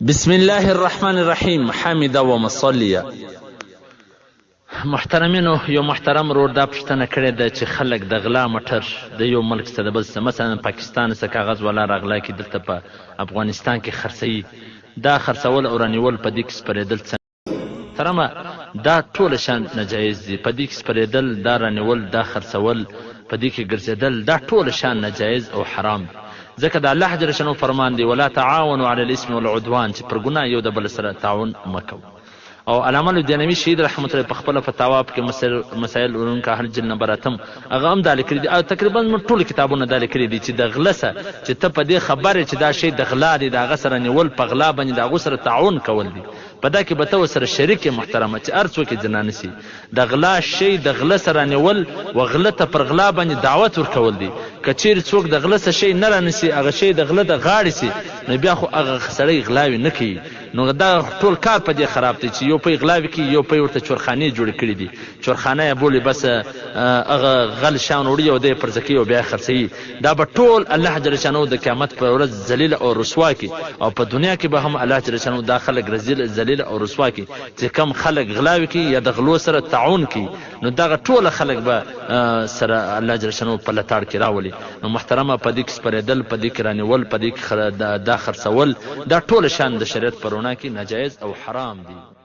بسم الله الرحمن الرحیم. حامد و مصلیه. محترمینو، یو محترم رور دا پوښتنه کړې ده چې خلک د غلا موټر د یو ملک څخه د بل څخه، مثلا پاکستان څخه کاغذ والا راغلا کې دلته په افغانستان کې خرڅوي، دا خرڅول او رانیول په دې کې سپرېدل محترمه دا ټول شان ناجایز دي. په دې کې سپرېدل، دا رانیول، دا خرڅول، په دې کې ګرځېدل، دا ټول شان ناجایز او حرام دي. ځکه د الله جل شانو فرمان دی ولا تعاونوا علی الاسم والعدوان، چې پر ګناه یو د بل سره تعاون مکو. او علامه لودیانوي شهید رحمت الله په خپل فتاوا کې مسائل علوم کا هر جل نمبر اتم هغه هم دا لیکلي دي، تقریبا ټول کتابونه دا لیکلي دي چې د غلسه چې ته په دې خبره چې دا شی د غلا دی، دا غسر نیول په غلا باندې دا غسر تعاون کول دي، په دا کې به ته سره شریک محترمه چې ارڅو کې جنان سي د غلا شی د غلا سره نیول او غلطه پر غلا باندې دعوت ورکول دي. کچیر څوک د غلسه شی نه رانسي، هغه شی د غلا د غاړې سي، نو بیا خو هغه سړی غلاوي نه کوي. نو دا ټول کار په دې خراب دی چې یو په غلاوي کې یو په ورته چورخانه جوړ کړی دي، چورخانه بولی بس هغه غل شان وړي او د پرځکی او بیا خرڅي. دا به ټول الله جل شانو د قیامت پر ورځ ذلیل او رسوا کی، او په دنیا کې به هم الله جل شانو دا خلک ذلیل او رسوا کی چې کم خلک غلاوي کی یا د غلو سره تعاون کی، نو دا ټول خلک به سره الله جل شانو په لټاړ کې راولي. نو محترمه په دې کې سپرېدل، په دې کې رانیول، په دې کې دا خرڅول، دا ټول شان د شریعت پرونه کې ناجایز او حرام دي.